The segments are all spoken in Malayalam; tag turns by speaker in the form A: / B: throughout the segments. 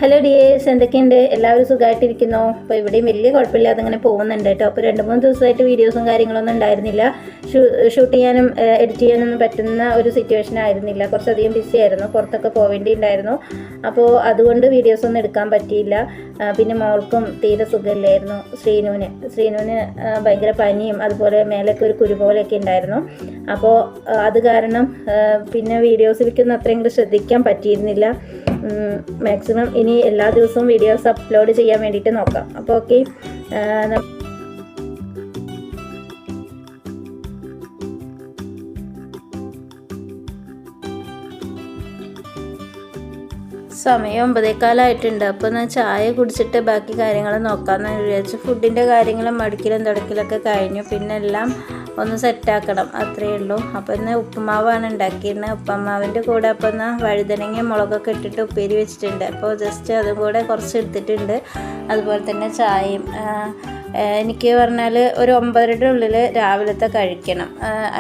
A: ഹലോ ഡിയേഴ്സ്, എന്തൊക്കെയുണ്ട്? എല്ലാവരും സുഖമായിട്ടിരിക്കുന്നു. അപ്പോൾ ഇവിടെയും വലിയ കുഴപ്പമില്ലാതെ അങ്ങനെ പോകുന്നുണ്ട് കേട്ടോ. അപ്പോൾ 2-3 ദിവസമായിട്ട് വീഡിയോസും കാര്യങ്ങളൊന്നും ഉണ്ടായിരുന്നില്ല. ഷൂട്ട് ചെയ്യാനും എഡിറ്റ് ചെയ്യാനൊന്നും പറ്റുന്ന ഒരു സിറ്റുവേഷൻ ആയിരുന്നില്ല. കുറച്ചധികം ബിസി ആയിരുന്നു, പുറത്തൊക്കെ പോവേണ്ടിയിട്ടുണ്ടായിരുന്നു. അപ്പോൾ അതുകൊണ്ട് വീഡിയോസൊന്നും എടുക്കാൻ പറ്റിയില്ല. പിന്നെ മോൾക്കും തീരെ സുഖമില്ലായിരുന്നു. ശ്രീനുവിന് ഭയങ്കര പനിയും അതുപോലെ മേലൊക്കെ ഒരു കുരു പോലെയൊക്കെ ഉണ്ടായിരുന്നു. അപ്പോൾ അത് കാരണം പിന്നെ വീഡിയോസിലേക്കൊന്നും അത്രയും ശ്രദ്ധിക്കാൻ പറ്റിയിരുന്നില്ല. മാക്സിമം ഇനി എല്ലാ ദിവസവും വീഡിയോസ് അപ്ലോഡ് ചെയ്യാൻ വേണ്ടിയിട്ട് നോക്കാം. അപ്പോൾ ഓക്കെ, സമയം 9:15 അപ്പോൾ ഞാൻ ചായ കുടിച്ചിട്ട് ബാക്കി കാര്യങ്ങൾ നോക്കാമെന്ന് വിചാരിച്ചു. ഫുഡിൻ്റെ കാര്യങ്ങളും മടിക്കലും തുടക്കലൊക്കെ കഴിഞ്ഞു. പിന്നെ എല്ലാം ഒന്ന് സെറ്റാക്കണം, അത്രയേ ഉള്ളൂ. അപ്പോൾ ഇന്ന് ഉപ്പുമാവാണ് ഉണ്ടാക്കിയിരുന്നത്. ഉപ്പുമാവിൻ്റെ കൂടെ അപ്പോൾ എന്നാൽ വഴുതനങ്ങ മുളകൊക്കെ ഇട്ടിട്ട് ഉപ്പേരി വെച്ചിട്ടുണ്ട്. അപ്പോൾ ജസ്റ്റ് അതും കൂടെ കുറച്ച് എടുത്തിട്ടുണ്ട്. അതുപോലെ തന്നെ ചായയും. എനിക്ക് പറഞ്ഞാൽ ഒരു 9:30 ഉള്ളിൽ രാവിലത്തെ കഴിക്കണം,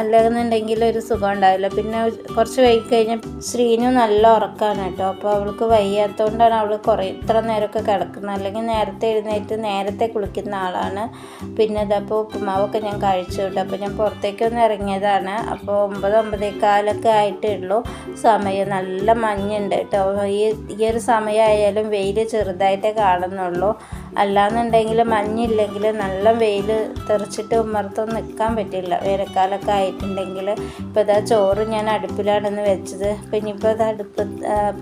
A: അല്ലെന്നുണ്ടെങ്കിൽ ഒരു സുഖം ഉണ്ടാവില്ല. പിന്നെ കുറച്ച് വൈകി കഴിഞ്ഞാൽ ശ്രീനു നല്ല ഉറക്കമാണ് കേട്ടോ. അപ്പോൾ അവൾക്ക് വയ്യാത്തതുകൊണ്ടാണ് അവൾ ഇത്ര നേരമൊക്കെ കിടക്കുന്നത്. അല്ലെങ്കിൽ നേരത്തെ എഴുന്നേറ്റ് നേരത്തെ കുളിക്കുന്ന ആളാണ്. പിന്നെ ഇതപ്പോൾ ഉപ്പുമാവൊക്കെ ഞാൻ കഴിച്ചു കേട്ടോ. അപ്പോൾ ഞാൻ പുറത്തേക്കൊന്ന് ഇറങ്ങിയതാണ്. അപ്പോൾ 9-9:15 ആയിട്ടേ ഉള്ളൂ സമയം. നല്ല മഞ്ഞുണ്ട് കേട്ടോ. ഈ ഒരു സമയമായാലും വെയിൽ ചെറുതായിട്ടേ കാണുന്നുള്ളൂ. അല്ലാന്നുണ്ടെങ്കിൽ മഞ്ഞില്ലെങ്കിൽ നല്ല വെയിൽ തെറിച്ചിട്ട് ഉമ്മർത്തൊന്നും നിൽക്കാൻ പറ്റില്ല, വേനൽക്കാലമൊക്കെ ആയിട്ടുണ്ടെങ്കിൽ. ഇപ്പോൾ ഇതാ ചോറ് ഞാൻ അടുപ്പിലാണെന്ന് വെച്ചത്. അപ്പോൾ ഇനിയിപ്പോൾ അത്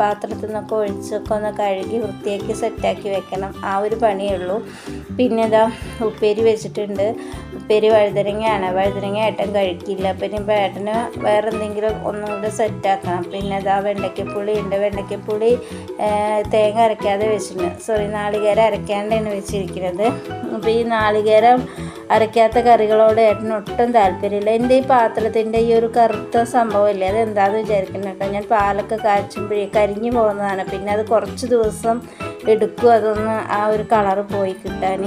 A: പാത്രത്തിൽ നിന്നൊക്കെ ഒഴിച്ചൊക്കെ ഒന്ന് കഴുകി വൃത്തിയാക്കി സെറ്റാക്കി വെക്കണം, ആ ഒരു പണിയേ ഉള്ളൂ. പിന്നെ ഇതാ ഉപ്പേരി വെച്ചിട്ടുണ്ട്. ഉപ്പേരി വഴുതനങ്ങയാണ്. വഴുതനങ്ങ ഏട്ടൻ കഴിക്കില്ല. അപ്പോൾ ഇനിയിപ്പോൾ ഏട്ടന് വേറെ എന്തെങ്കിലും ഒന്നും കൂടെ സെറ്റാക്കണം. പിന്നെ ഇതാ വെണ്ടയ്ക്കപ്പുളി ഉണ്ട്. വെണ്ടയ്ക്കപ്പുളി തേങ്ങ അരയ്ക്കാതെ വെച്ചിട്ടുണ്ട്, നാളികേരം അരയ്ക്കാണ്ടാണ് വെച്ചിരിക്കുന്നത്. അപ്പോൾ ഈ നാളികേരം അരയ്ക്കാത്ത കറികളോട് ഏട്ടന് ഒട്ടും താല്പര്യമില്ല. എൻ്റെ ഈ പാത്രത്തിൻ്റെ ഈ ഒരു കറുത്ത സംഭവമില്ലേ, അത് എന്താണെന്ന് വിചാരിക്കുന്നത് കേട്ടോ. ഞാൻ പാലൊക്കെ കാച്ചുമ്പോഴേ കരിഞ്ഞു പോകുന്നതാണ്. പിന്നെ അത് കുറച്ച് ദിവസം എടുക്കും അതൊന്ന് ആ ഒരു കളറ് പോയി കിട്ടാൻ.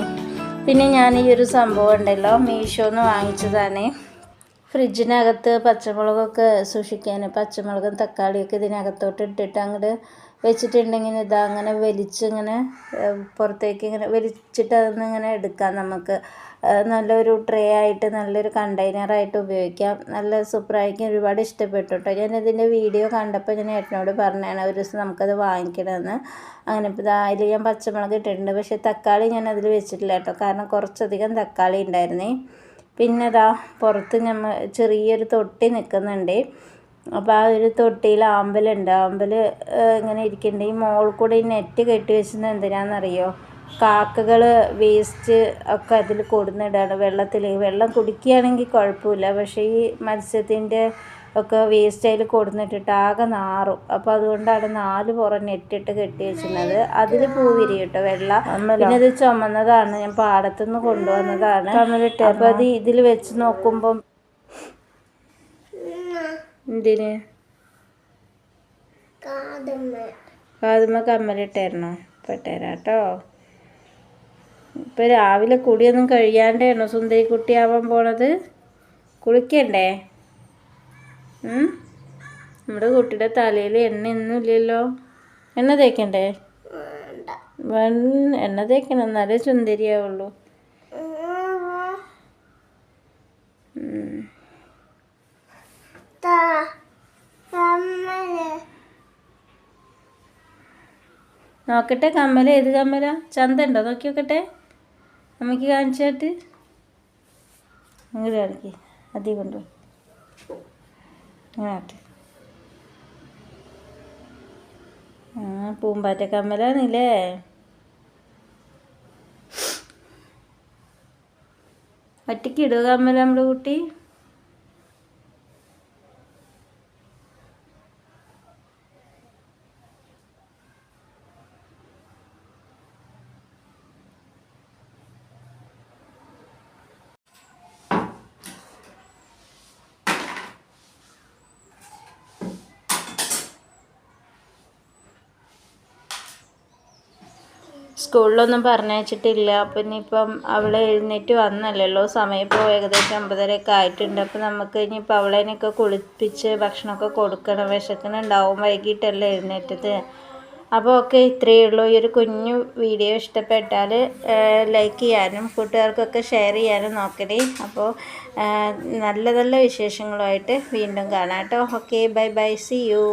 A: പിന്നെ ഞാൻ ഈ ഒരു സംഭവം ഉണ്ടല്ലോ, മീഷോന്ന് വാങ്ങിച്ചതാണ്. ഫ്രിഡ്ജിനകത്ത് പച്ചമുളകൊക്കെ സൂക്ഷിക്കാൻ, പച്ചമുളകും തക്കാളിയൊക്കെ ഇതിനകത്തോട്ട് ഇട്ടിട്ട് അങ്ങോട്ട് വെച്ചിട്ടുണ്ടെങ്കിൽ ഇതാ അങ്ങനെ വലിച്ചിങ്ങനെ പുറത്തേക്ക് ഇങ്ങനെ വലിച്ചിട്ട് അതൊന്ന് ഇങ്ങനെ എടുക്കാം നമുക്ക്. നല്ലൊരു ട്രേ ആയിട്ട് നല്ലൊരു കണ്ടെയ്നറായിട്ട് ഉപയോഗിക്കാം. നല്ല സൂപ്പറായിരിക്കും. ഒരുപാട് ഇഷ്ടപ്പെട്ടു കേട്ടോ. ഞാനിതിൻ്റെ വീഡിയോ കണ്ടപ്പോൾ ഞാൻ ഏട്ടനോട് പറഞ്ഞാണ് ഒരു ദിവസം നമുക്കത് വാങ്ങിക്കണമെന്ന്. അങ്ങനെ ഇപ്പോൾ അതിൽ ഞാൻ പച്ചമുളക് ഇട്ടിട്ടുണ്ട്. പക്ഷേ തക്കാളി ഞാൻ അതിൽ വെച്ചിട്ടില്ല കേട്ടോ, കാരണം കുറച്ചധികം തക്കാളി ഉണ്ടായിരുന്നേ. പിന്നെ ഇതാ പുറത്ത് നമ്മൾ ചെറിയൊരു തൊട്ടി നിൽക്കുന്നുണ്ട്. അപ്പോൾ ആ ഒരു തൊട്ടിയിൽ ആമ്പലുണ്ട്. ആമ്പൽ ഇങ്ങനെ ഇരിക്കുന്നുണ്ട്. ഈ മോൾ കൂടെ ഈ നെറ്റ് കെട്ടി വെച്ചത് എന്തിനാണെന്നറിയോ? കാക്കകൾ വേസ്റ്റ് ഒക്കെ അതിൽ കൊടുന്നിടാണ് വെള്ളത്തിൽ. വെള്ളം കുടിക്കുകയാണെങ്കിൽ കുഴപ്പമില്ല, പക്ഷേ ഈ മത്സ്യത്തിൻ്റെ ഒക്കെ വേസ്റ്റ് അതിൽ കൊടുന്നിട്ടിട്ട് ആകെ നാറും. അപ്പോൾ അതുകൊണ്ടാണ് 4 പുറം നെറ്റിട്ട് കെട്ടി വെച്ചിരുന്നത്. അതിൽ പൂവിരി കേട്ടോ, വെള്ള. പിന്നെ ഇത് ചുമന്നതാണ്, ഞാൻ പാടത്തുനിന്ന് കൊണ്ടുവന്നതാണ്. അപ്പോൾ അത് ഇതിൽ വെച്ച് നോക്കുമ്പം എന്തിന് കാതുമ്മ കമ്മലിട്ടായിരുന്നോ? പെട്ടേരാ കേട്ടോ. ഇപ്പം രാവിലെ കുടിയൊന്നും കഴിയാണ്ടാണോ സുന്ദരി കുട്ടിയാവാൻ പോണത്? കുളിക്കണ്ടേ? നമ്മുടെ കുട്ടിയുടെ തലയിൽ എണ്ണയൊന്നും ഇല്ലല്ലോ. എണ്ണ തേക്കണ്ടേ? എണ്ണ തേക്കണം, എന്നാലേ സുന്ദരിയാവുള്ളൂ. നോക്കട്ടെ കമ്മല, ഏത് കമ്മല? ചന്ത ഉണ്ടോ? നോക്കി നോക്കട്ടെ, അമ്മയ്ക്ക് കാണിച്ചാട്ട്. അങ്ങനെ കാണിക്ക്, അതി കൊണ്ടു അങ്ങോട്ട്. പൂമ്പാറ്റ കമ്മലാണില്ലേ? ഒറ്റയ്ക്ക് ഇടുക കമ്മല നമ്മുടെ കുട്ടി? സ്കൂളിലൊന്നും പറഞ്ഞയച്ചിട്ടില്ല. അപ്പം ഇനിയിപ്പം അവളെ എഴുന്നേറ്റ് വന്നല്ലോ, സമയം ഇപ്പോൾ ഏകദേശം 9:30 ആയിട്ടുണ്ട്. അപ്പം നമുക്ക് ഇനിയിപ്പോൾ അവളേനെയൊക്കെ കുളിപ്പിച്ച് ഭക്ഷണമൊക്കെ കൊടുക്കണം. വിശക്കുന്നുണ്ടാവും, വൈകിട്ടല്ലേ എഴുന്നേറ്റത്. അപ്പോൾ ഓക്കെ, ഇത്രയേ ഉള്ളൂ. ഈ ഒരു കുഞ്ഞു വീഡിയോ ഇഷ്ടപ്പെട്ടാൽ ലൈക്ക് ചെയ്യാനും കൂട്ടുകാർക്കൊക്കെ ഷെയർ ചെയ്യാനും നോക്കണേ. അപ്പോൾ നല്ല നല്ല വിശേഷങ്ങളുമായിട്ട് വീണ്ടും കാണാം കേട്ടോ. Okay, bye bye, see U.